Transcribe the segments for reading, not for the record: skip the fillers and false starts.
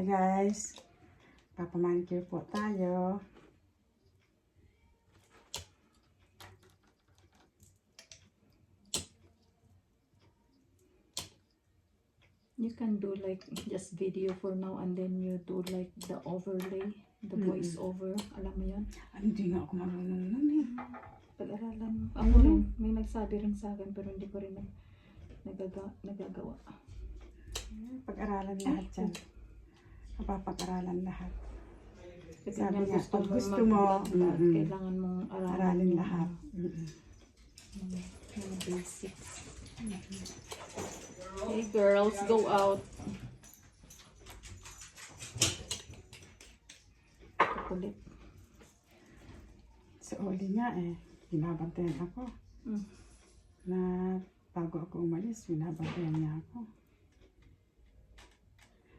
Hi guys, papamanicure po tayo. You can do like just video for now and then you do like the overlay, the voice over. Alam mo yun? Hindi nga ako marunong nun eh. Pag-aralan mo. Ako rin, may nagsabi rin sa akin pero hindi ko rin nagagawa. Pag-aralan lahat yan. Mapapag-aralan lahat. Kasi Sabi nga, gusto pag mo gusto mo, mag-vlog, kailangan mong aralin yung lahat. mga basics. Hey girls, go out. Kulit. Si Oli nga eh, binabantayan ako. Na bago ako umalis, binabantayan niya ako.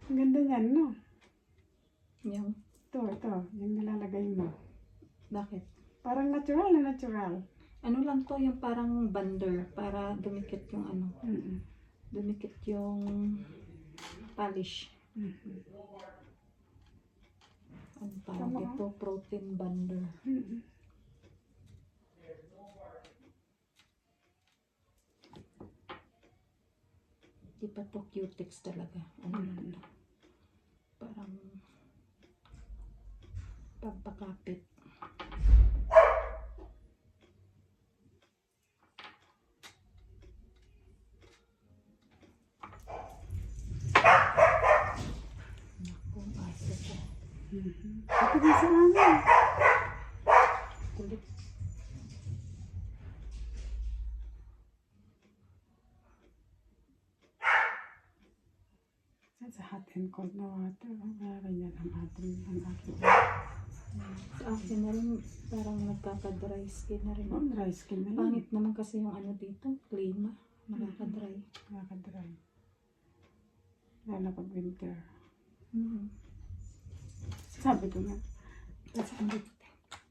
Ang ganda niyan, no? Yung, Ito, yung nilalagay mo. bakit? Parang natural na natural. Ano lang to, yung parang bander para dumikit yung ano. Dumikit yung polish. Ano tawag Tama. ito? Protein bander. Di pa to cutex talaga. Ano lang to? Parang pagpakapit. Naku, aso ko. Ito din sa amin. Kulit. Sa hot and cold na water, kaya ganyan ang aking. Sa akin na rin, parang nagkaka-dry skin na rin. Oh, dry skin na yun. Pangit naman kasi yung ano dito, klima. Nakaka-dry. Nakaka-dry. Lalo pag winter. Sabi ko nga,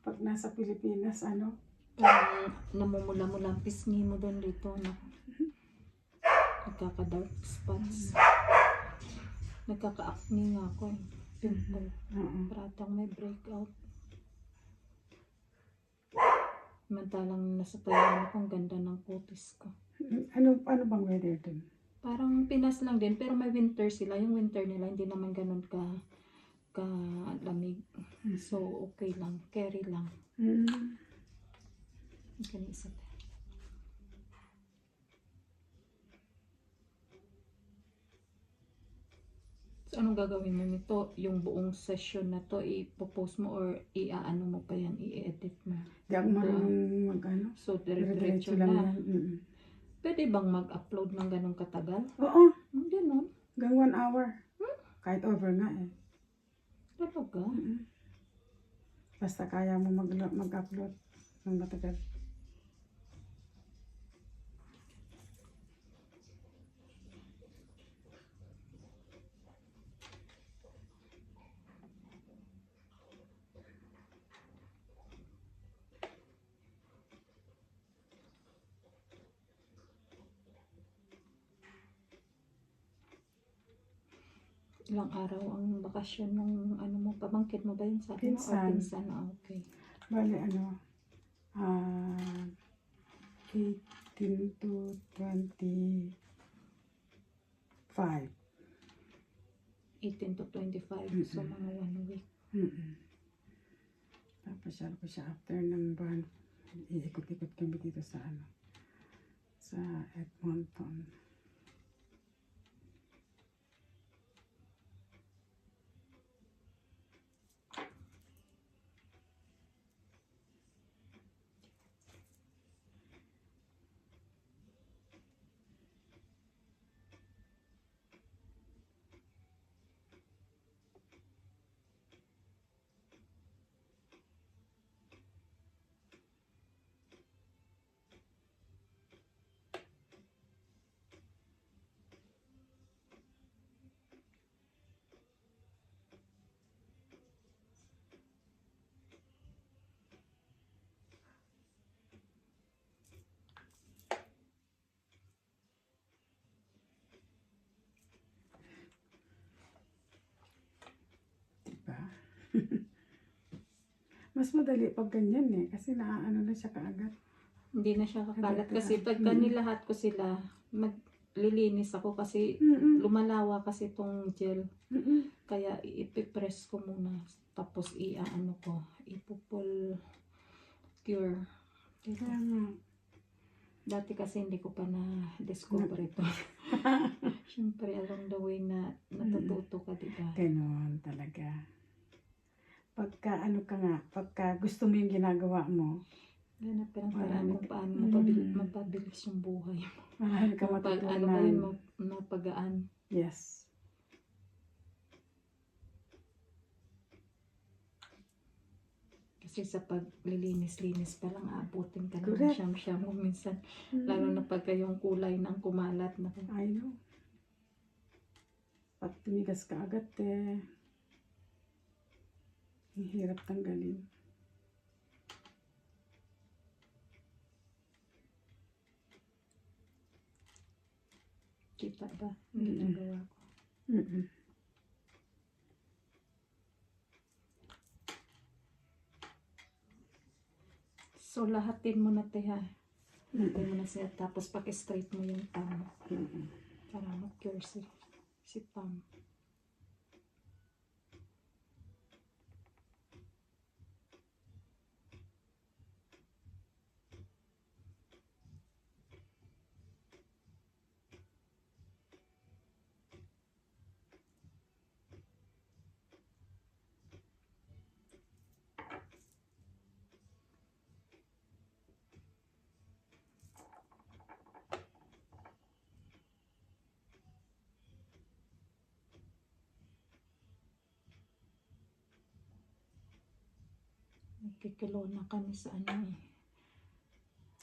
pag nasa Pilipinas, ano, Parang namumula-mula ang pisngi mo doon dito. Nagkaka-dark spots. Nagkaka-acne nga ako eh. Pimple. Paratang may breakout. Mantalang nasa Taiwan ako, ang ganda ng kutis ko. ano bang weather dun? Parang Pinas lang din, pero may winter sila. Yung winter nila, hindi naman ganun ka lamig. So, okay lang. Carry lang. Ganun isa tayo. So, anong gagawin mo nito? Yung buong session na to, ipopost mo or i-ano mo pa yan, i-edit mo? Di ako marunong mag-ano. So, Diretso dire-diretso lang na. yan. Pwede bang mag-upload ng ganong katagal? Oo, Ganun. hanggang 1 hour. Kahit over nga eh. Talaga? Basta kaya mo mag-upload ng matagal. Ilang araw ang bakasyon ng ano mo, pamangkin mo ba yun sa akin? Pinsan. O pinsan? Okay. Bale, 18 to 25. 18 to 25. So, mga 1 week. Papasyal ko siya after ng buwan. Iikot-ikot kami dito sa sa Edmonton. Mas madali pag ganyan eh. Kasi naaano na siya kaagad. Hindi na siya kakalat. Agad-agad. Kasi pagka nilahat ko sila, maglilinis ako kasi Mm-mm. lumalawa kasi itong gel. Mm-mm. Kaya ipipress ko muna. Tapos iaano ko. Ipupul cure. Dito. Kaya nga. Dati kasi hindi ko pa na-discover ito. Siyempre, along the way na natututo ka, diba? Ganon talaga. Pagka ano ka nga, pagka gusto mo yung ginagawa mo, Ganap ka ng paraan kung paano mapabilis yung buhay mo. marami ka Ano ba matutunan. yun, mapagaan. Yes. Kasi sa paglilinis-linis pa lang, aabutin ka ng Correct. siyam-siyam mo minsan. Lalo na pagka yung kulay ng kumalat na. I know. Pag tumigas ka agad eh, ang hirap tanggalin. Kita ba? Ang ginagawa ko. Mm-mm. So, lahatin mo na ha. Lahatin mo na siya. Tapos, paki-straight mo yung thumb. Mm-mm. Para mag-cure si thumb. Nagkikilo na kami sa ano eh.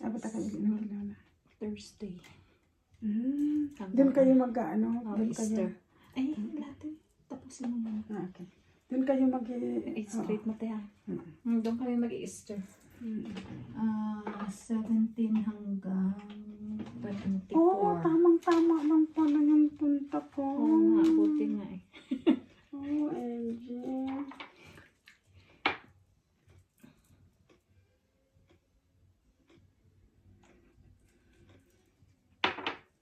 Abot ako ng kilala. Thursday. Doon kayo mag-ano? Oh, Doon Easter. kayo. Ay, lahat eh. Tapusin mo na. Okay. Doon kayo mag Straight mo tayo. Doon kami mag-Easter. Mm. 17 hanggang 24. Oo, tamang-tama lang pala yung punta ko. Oo nga, buti nga eh. Oo, LG.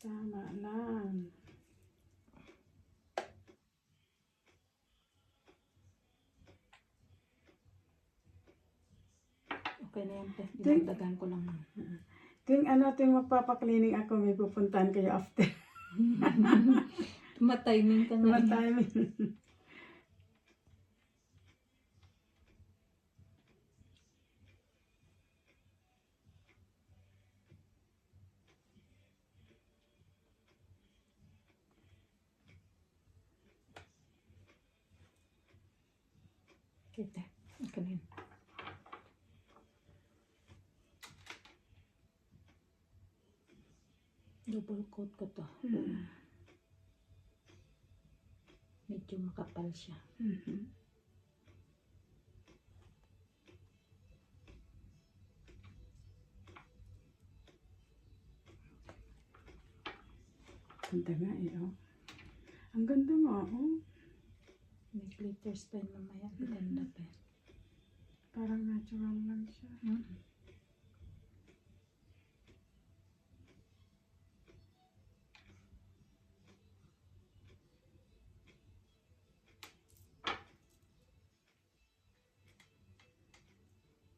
Tama lang. Okay na yan, te. Dinagdagan ko lang. Tuwing magpapaklining ako, may pupuntahan kayo after. Matiming ka nga. Matime. Okay, te. Okay na yan. Double coat ko to. Medyo makapal siya. Ganda nga eh, oh. Ang ganda nga, oh. May glitters pa yun mamaya. Ganda pa. Parang natural lang siya.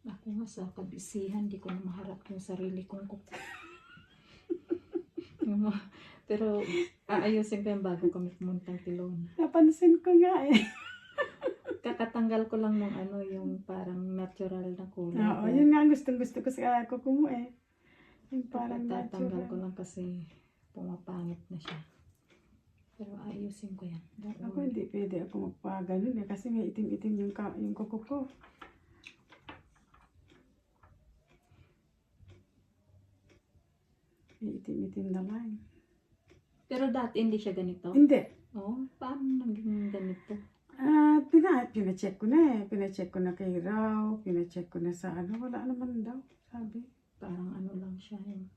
Ako nga sa kabisihan, di ko na maharap yung sarili kong kuko. Pero aayusin ko yung bago kami pumuntang Tilona. Napansin ko nga eh. Kakatanggal ko lang ng ano, yung parang natural na kulay. Oo, yun nga ang gustong-gusto ko sa kuko mo eh. Yung parang Kakatanggal ko natural. lang kasi pumapangit na siya. Pero ayusin ko yan. Ako hindi pwede ako magpaganon eh. Kasi may itim-itim yung kuko ko. May itim-itim na line. Pero dati hindi siya ganito. Hindi. Oh, paano naging ganito? Pinacheck ko na eh. Pinacheck ko na kay Raw. Pinacheck ko na sa ano. Wala naman daw. Sabi. Parang ano lang siya. Yung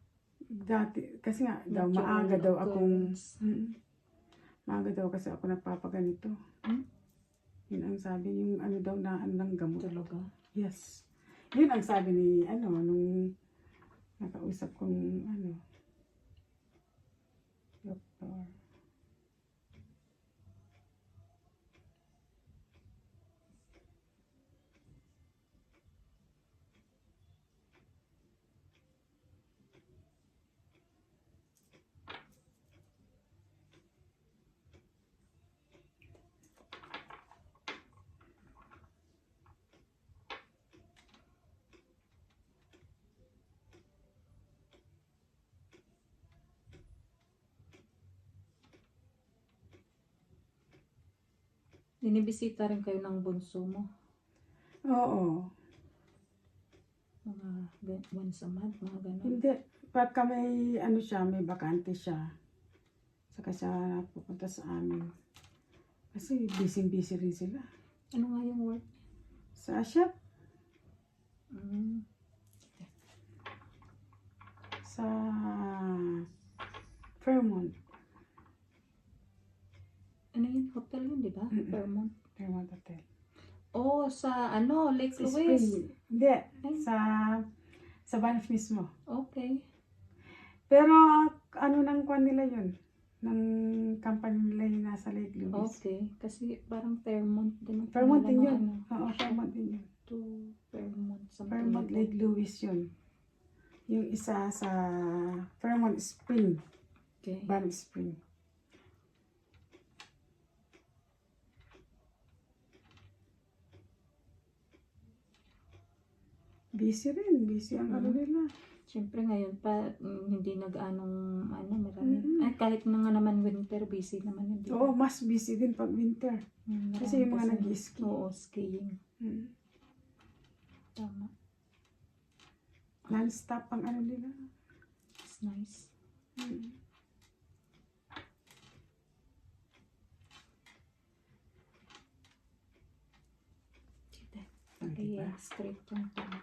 Dati. Kasi nga daw natural maaga daw akong. occurrence. Maaga daw kasi ako nagpapaganito. Yun ang sabi. Yung ano daw na ano ng gamot. Talaga. Yes. Yun ang sabi ni, nung nakausap kong, doktor. Dinibisita rin kayo ng bunso mo. Oo. Mga once a month, mga ganun. Hindi. Pagka may, may bakante siya. Saka siya pupunta sa amin. Kasi busy-busy rin sila. Ano nga yung work? Sa shop. Sa Fairmont. Ano yun? Hotel yun, di ba? Fairmont. Fairmont Hotel. Oh, sa Lake Sa Louise. Spring. Hindi. Sa Banff mismo. Okay. Pero, ng kwan nila yun? Ng company nila yung nasa Lake Louise. Okay. Kasi parang Fairmont din. Fairmont din Pangalan yun. ng Oo, Fairmont din yun. To Fairmont. Something Fairmont like Lake Louise yun. Yung isa sa Fairmont Spring. Okay. Banff Spring. Busy rin. Busy ang nila. Siyempre ngayon pa, hindi nag-anong, marami. Ay, kahit na nga naman winter, busy naman yun. Oo, mas busy din pag winter. Kasi yung mga nag-ski. Oo, skiing. Tama. Non-stop ang nila. It's nice. Kaya straight yung tama.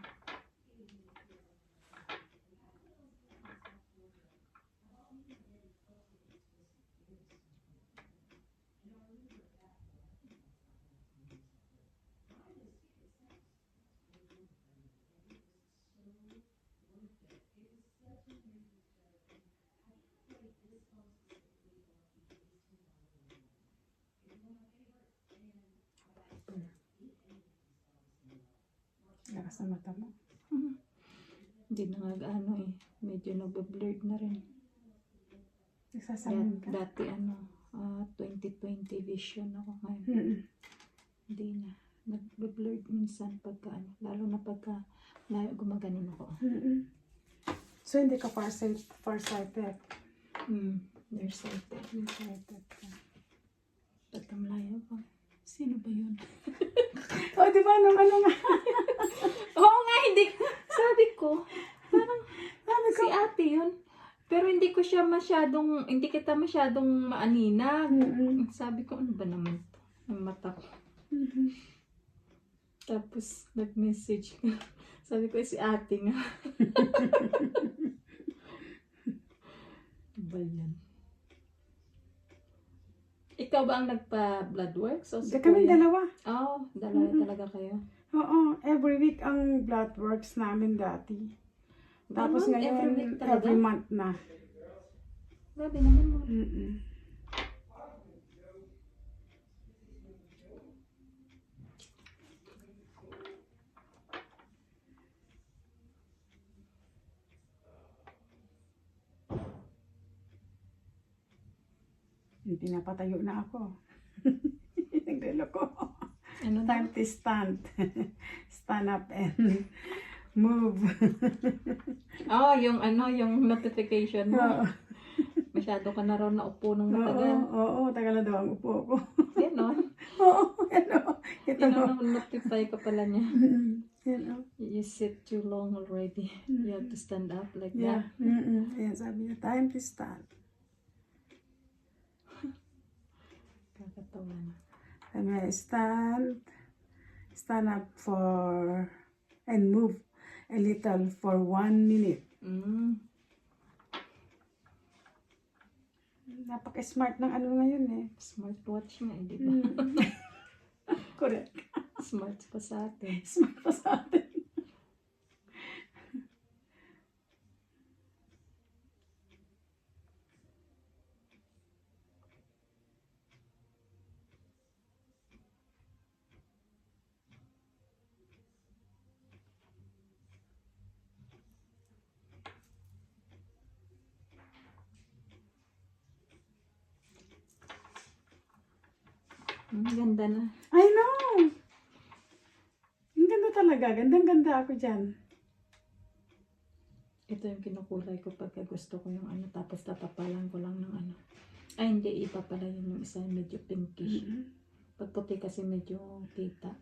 Lakas ng mata mo. Hindi na nga medyo nagbe-blurred na rin. Nagsasalamin ka? Dati 20/20 vision ako ngayon. Hindi na. Nagbe-blurred minsan pagka lalo na pagka gumaganon ako. So, hindi ka farsighted? Nearsighted. Nearsighted ka. Tatamlayan ko. Sino ba yun? O, di ba? Nga. Oo nga, hindi. Sabi ko, parang si ate yun. Pero hindi kita masyadong maaninag. Sabi ko, ano ba naman to? Ang mata ko. Tapos, nag-message ka. Sabi ko, si ate nga. Ba yan? Ikaw ba ang nagpa-blood works? O si Kami Kuya? dalawa. Oo, dalawa talaga kayo. Oo, every week ang blood works namin dati. Tapos Ganun? ngayon, Every week talaga? every month na. Grabe naman mo. Pinapatayo na ako. Nagrelo ko. Ano Time to stand. Stand up and move. Yung notification mo. Masyado ka na raw naupo ng matagal. Oo, tagal na daw ang upo ko. Yan o. Oo, ito mo. Notify ka pala niya. Yan o. You sit too long already. You have to stand up like Yeah. that. Ayan, sabi niya, time to stand. Kakatawa na. Sabi niya, stand up and move a little for 1 minute. Napaka-smart ng ngayon eh. Smartwatch nga, di ba? Correct. Smart pa sa atin. Smart pa sa atin. Ganda na. I know! Ang ganda talaga. Gandang-ganda ako dyan. Ito yung kinukulay ko pagka gusto ko yung ano, tapos tatapalan ko lang ng ano. Ay, hindi, iba pala yun yung isa, medyo pinkish. Pag puti kasi medyo kita.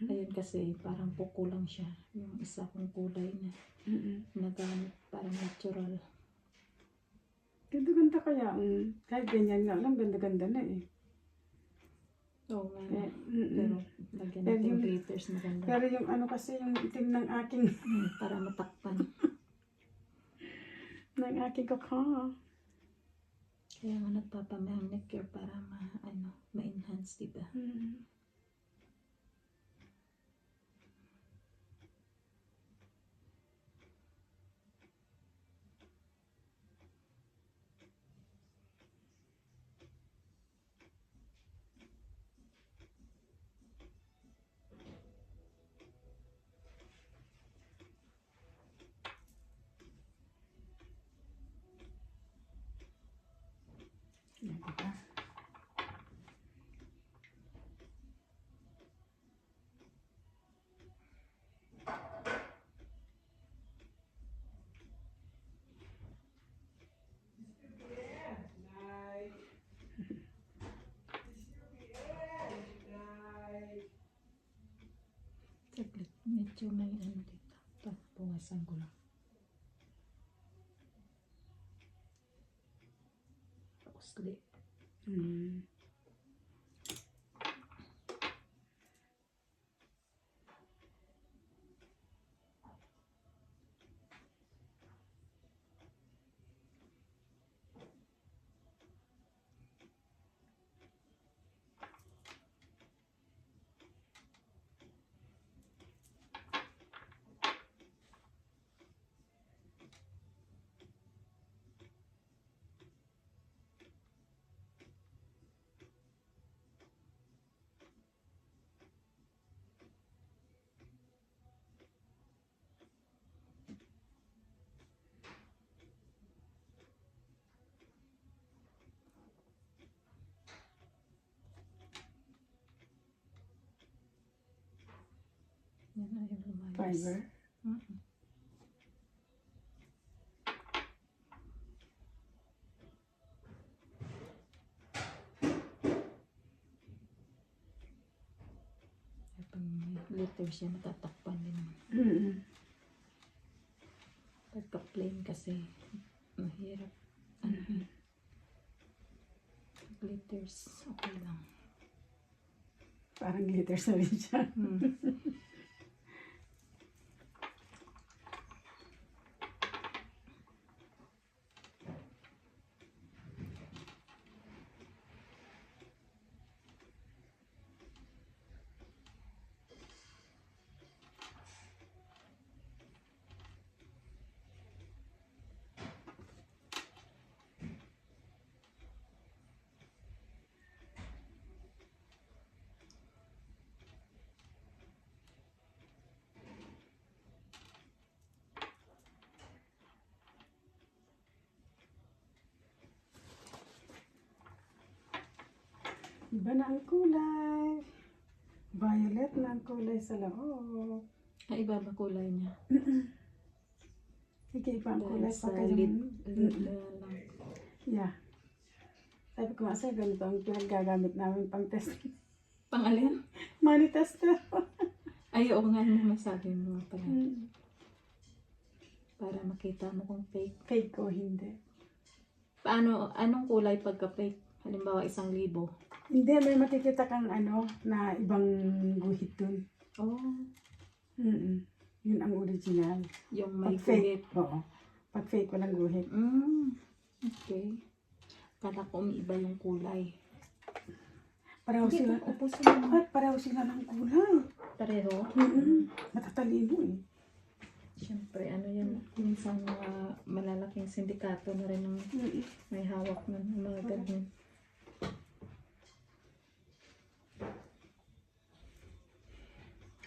Ayun kasi, parang puko lang siya. Yung isa kong kulay na nagamit, parang natural. Ganda-ganda kaya. Kahit ganyan nga lang, ganda-ganda na eh. Oo nga. Pero, Pero, lagyan Pero natin yung- glitters maganda. pero yung ano kasi, yung itim ng aking, Para matakpan. kaka. Kaya nga nagpapamanicure para ma-enhance, diba? Yan, diba? Saglit, medyo may ano dito. Puwasan ko lang. Usli. Yan ay lumayas. Fiber. Pag glitters siya, matatakpan din. Pagka plain kasi, mahirap. Glitters, okay lang. Parang glitters na rin siya. Iba na ang kulay. Violet na ang kulay sa loob. Ay, iba ba kulay niya? Sige, iba ang kulay Dahil pa sa kayo. lid lang. Yeah. Sabi ko nga sa'yo, ganito ang pinagagamit namin pang test. Pangalin? Money tester. Ay, oo nga naman sabi mo nga pala. Para makita mo kung fake. Fake ko, hindi. Paano, anong kulay pagka fake? Halimbawa, 1,000. Hindi, may makikita kang ano, na ibang guhit dun. Oh, Yun ang original. yung may Pag fake, guhit. oo. Pag fake, walang guhit. Okay. Kala ko may iba yung kulay. Pareho Hindi sila. ko, upo sila. Ay, pareho sila ng kulay. Pareho. Matatalino eh. Siyempre, ano yan, minsan mga malalaking sindikato na rin ang may hawak ng mga ganyan.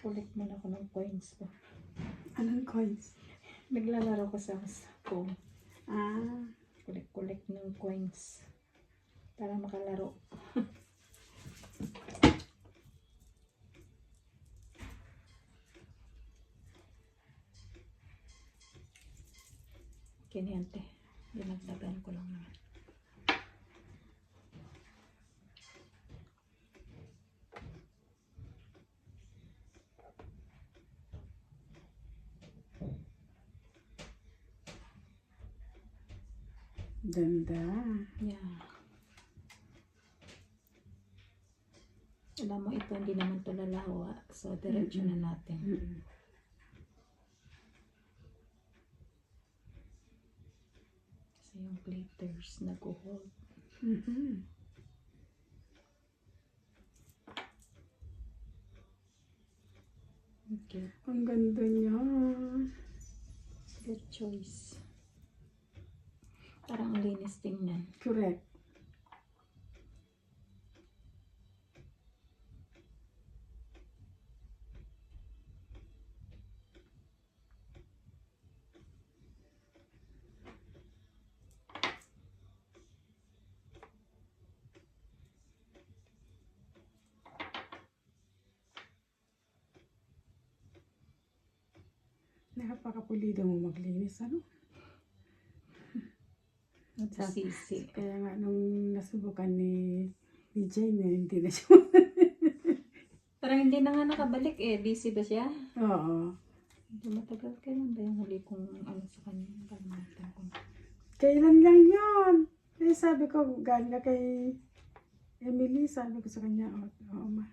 Kulit muna ako ng coins ko. Anong coins? Naglalaro ko sa phone. Ah, Kulit-kulit ng coins. Para makalaro. Kiniyante. Dinagdagan ko lang naman. ganda. Yeah. Alam mo, ito hindi naman ito lalawa. So, diretso na natin. Kasi yung glitters nag-hold. Okay. Ang ganda niya. Good choice. Parang ang linis tingnan. Correct. Napakapulido mo maglinis, ano? Nagsisisi. Kaya nga nung nasubukan ni DJ na hindi na siya. Parang hindi na nga nakabalik eh. Busy ba siya? Oo. Hindi matagal. Kailan ba yung huli kong ano sa kanya? Kalimutan ko. Kailan lang yun? Eh sabi ko, galing ka kay Emily, sabi ko sa kanya, oo ma.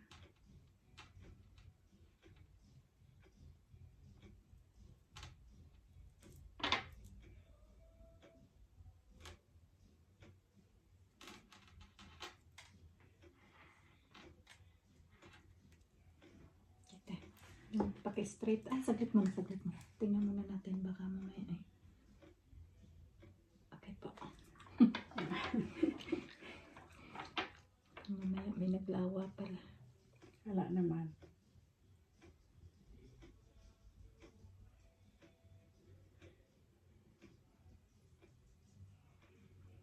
Paki-straight. Ah, saglit mo. Tingnan muna natin. Baka mamaya ay. Okay po. Mamaya may naglawa pala. Wala naman.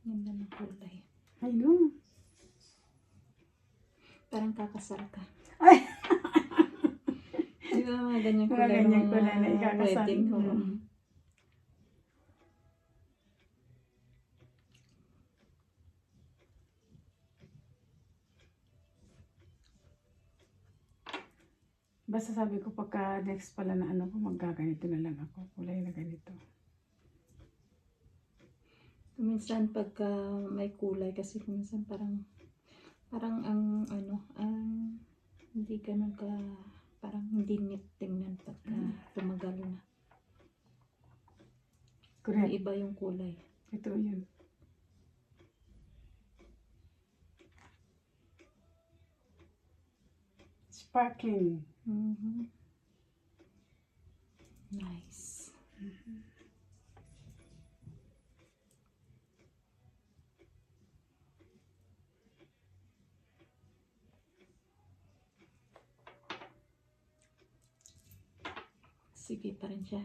Ganda ng kulay. Ay no. Parang kakasal ka. Ay! Di ba mga ganyang Mga kulay ganyang ng kulay na ikakasal. wedding? Oo. Basta sabi ko pagka next pala na ano ko, magkaganito na lang ako. Kulay na ganito. Minsan pagka may kulay kasi minsan parang ang ano, hindi ganun ka, parang hindi neat tingnan pagka tumagal na. Correct. May iba yung kulay. Ito yun. Sparkling. Nice. Sige pa rin siya.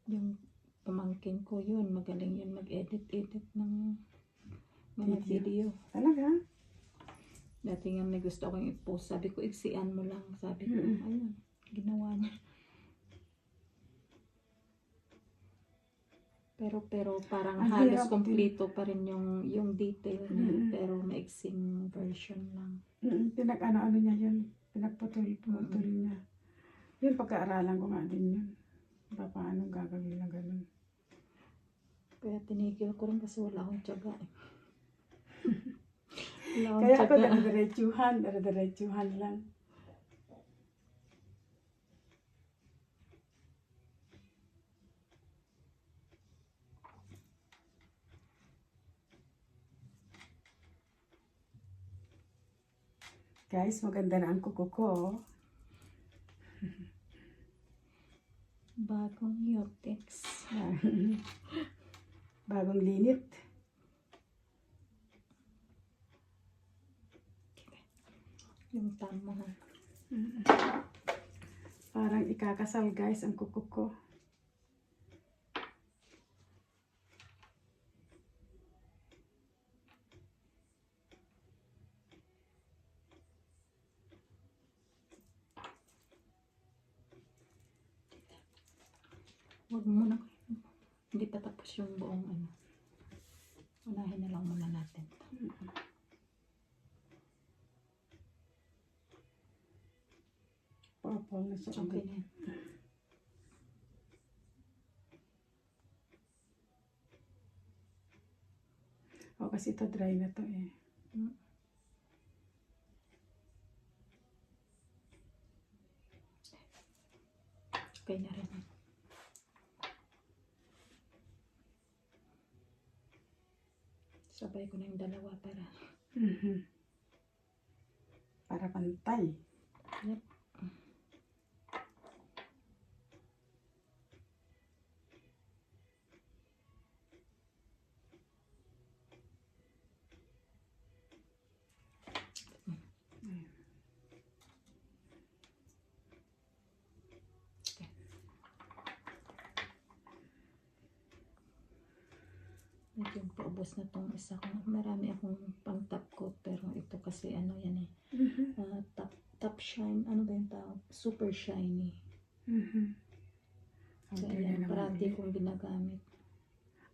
Yung pamangkin ko yun, magaling yun mag-edit ng mga video. Talaga? Dati nga may gusto akong i-post. Sabi ko, iksian mo lang. Sabi ko, ayun, ginawa niya. Pero parang Ang halos hirap kompleto pa rin yung detail niya. Pero maiksing version lang. Pinag-ano-ano niya yun. Pinagputol-putol niya. Yun, pagkaaralan ko nga din yun. Paano gagawin na ganun. Kaya tinigil ko rin kasi wala akong tiyaga eh. Wala akong Kaya ako tiyaga. dire-diretsuhan lang. Guys, maganda na ang kuko ko. Oh. Bagong Yotex. Bagong linit. Yung tama. Parang ikakasal guys ang kuko ko. Huwag muna. Hindi pa tapos yung buong ano. Unahin na lang muna natin. Purple na siya. Okay na yan. O, kasi ito dry na to eh. Okay na rin. Sabay ko na yung dalawa para. Para pantay. Yep. Medyo paubos na tong isa ko. Marami akong pang top coat pero ito kasi ano yan eh. Top shine. Ano ba yung tawag? Super shiny. So yan, parati kong ginagamit.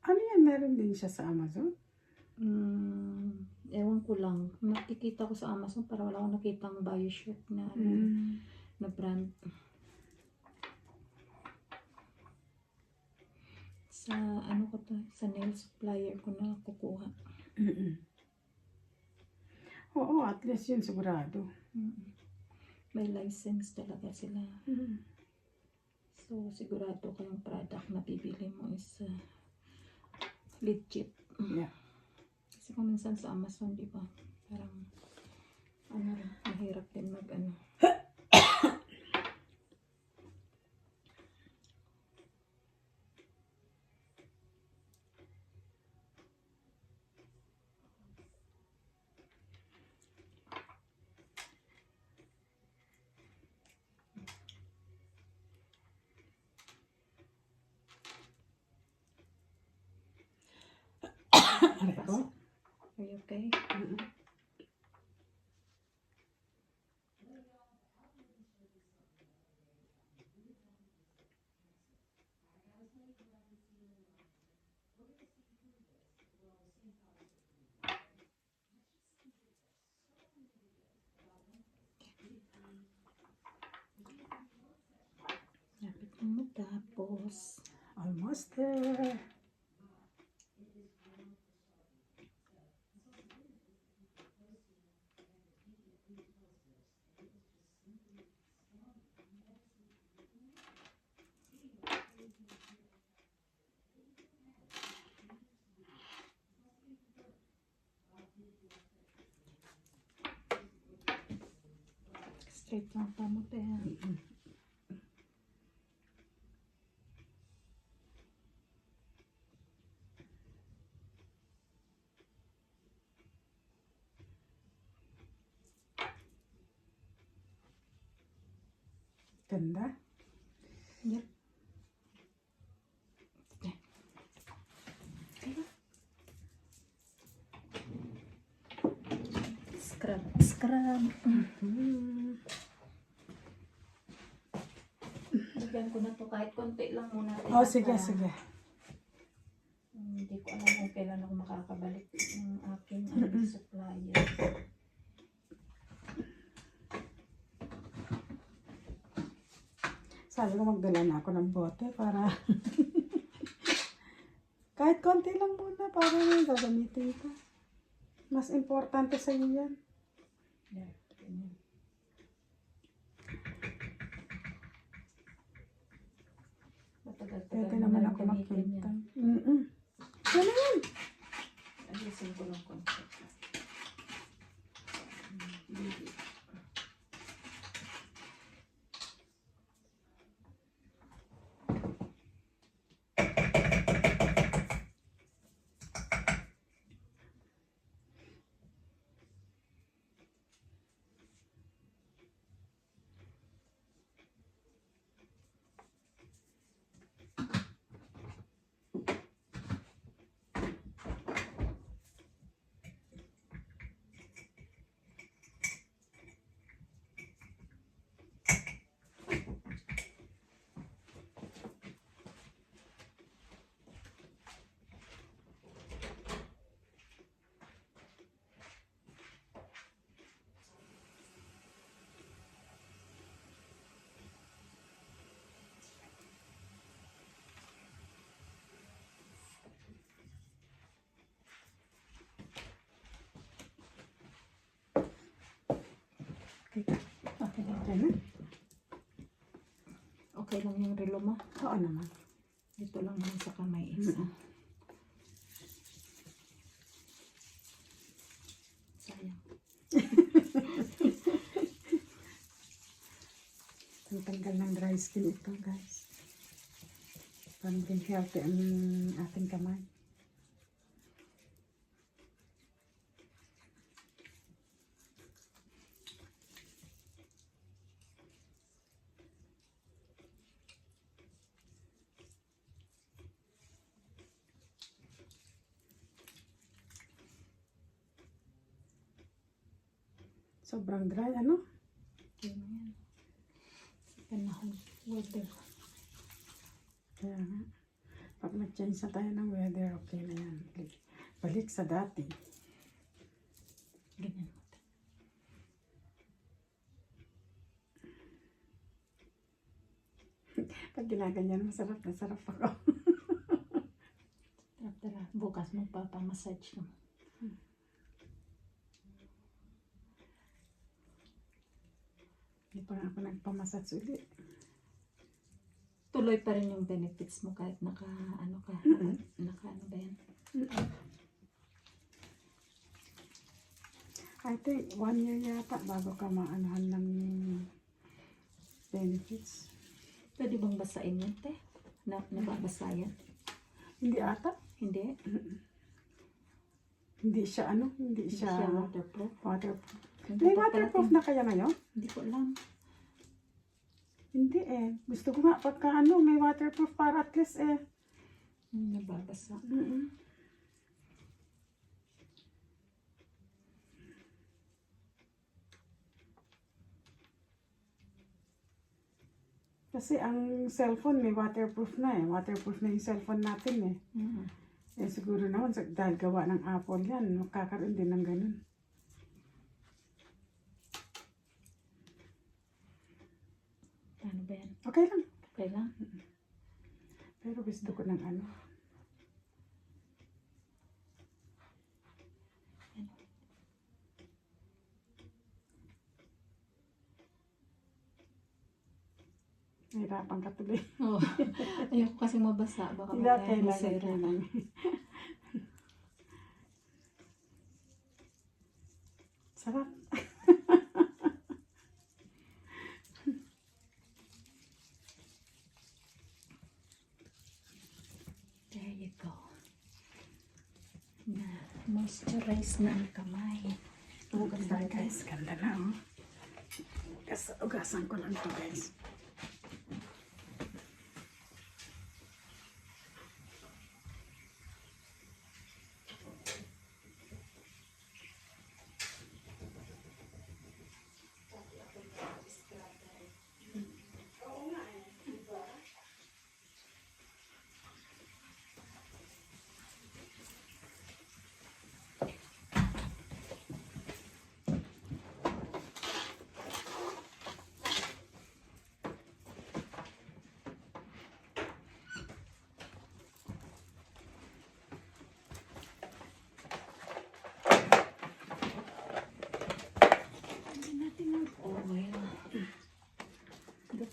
Ano yan? Meron din siya sa Amazon? Ewan ko lang. Nakikita ko sa Amazon para wala akong nakitang Bioshock na, na brand. Sa ano ko to, sa nail supplier ko na kukuha. Oo, at least yun sigurado. May license talaga sila. So sigurado ko yung product na bibili mo is legit. Yeah. Kasi kung minsan sa Amazon, di ba? Parang ano, mahirap din mag ano. Ano? Are you okay? Lapit na matapos. Almost there. Straight lang tama pa yan. Ganda. Yep. Scrub. Scrub. Lagyan ko na to kahit konti lang muna. Oh, sige, sige. Hindi ko alam kung kailan ako makakabalik ng aking supplier. Sabi ko magdala na ako ng bote para kahit konti lang muna para may gagamitin ka. Mas importante sa iyo yan. Yeah, ganyan. Matagal-tagal Pwede naman ako magpintay. Ano yan? Ayusin ko ng konti. Okay lang. Okay na? Okay lang yung relo mo. Oo naman. Dito lang naman sa kamay isa. Sayang. Ang tanggal ng dry skin ito, guys. Para maging healthy ang ating kamay. Sobrang dry, ano? Okay na yan. Sa panahon. Weather. Kaya nga. Pag nag-change na tayo ng weather, okay na yan. Balik sa dati. Ganyan mo. Pag ginaganyan, masarap na sarap ako. Tara, bukas magpapamassage ka. Hindi pa nga ako nagpamassage ulit. Tuloy pa rin yung benefits mo kahit naka ano ba yan? I think 1 year yata bago ka maanahan ng benefits. Pwede bang basain yan, te? Nababasa yan? Hindi ata. Hindi? Hindi siya hindi Hindi siya siya waterproof? waterproof. Yung May dapat waterproof pala- na kaya ngayon? Hindi ko alam. Hindi eh. Gusto ko nga pagka may waterproof para at least eh. Nababasa. Kasi ang cellphone may waterproof na eh. Waterproof na yung cellphone natin eh. Eh siguro naman dahil gawa ng Apple yan, magkakaroon din ng ganun. Ano ba yan? Okay lang. Okay lang? Pero gusto ko ng ano. Nahirapan ka tuloy. Oo. Ayoko kasi mabasa. Baka Hindi, okay lang. masira. Okay lang. Sarap. There you go. Na moisturize na ang kamay. Ganda guys. Ganda na oh. Ugasan ko lang to guys.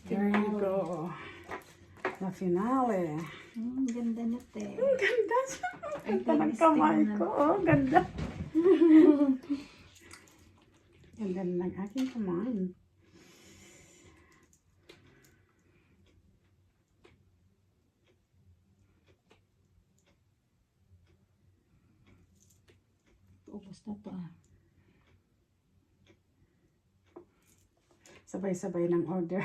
There you go. The finale. Ganda na, te. Ang ganda siya. Ang ganda ng linis kamay tingnan. ko. Oh, ganda. Ganda ng aking kamay. Ubus na to ah. Sabay-sabay ng order.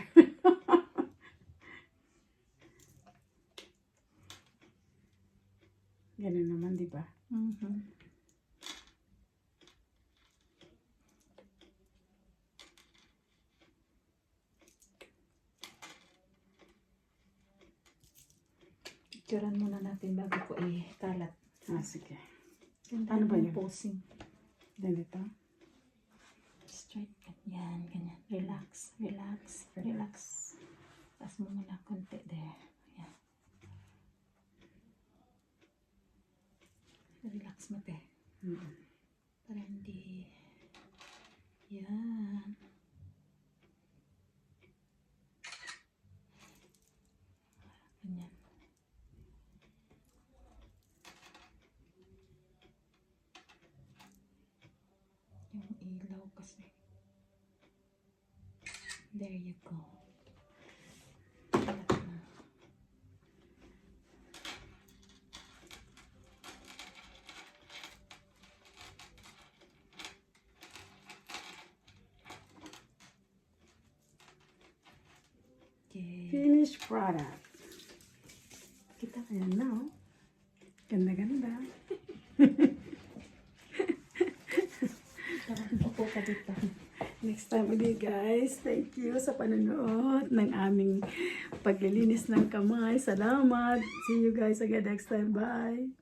Ganun naman, di ba? Picturean muna natin bago ko ikalat. Ah, sige. Ganda Ano ba ng yun? posing. Ganito. Straight. Ganyan, ganyan. Relax, relax, relax. Taas mo muna konti there. Ayan. Relax mo, te. Para hindi. Yan. Yung ilaw kasi. There you go. Okay. Finished product. Kita. Ayan na, oh. Ganda-ganda. Upo ka dito. Next time ulit, guys. Thank you sa panonood ng aming paglilinis ng kamay. Salamat. See you guys again next time. Bye.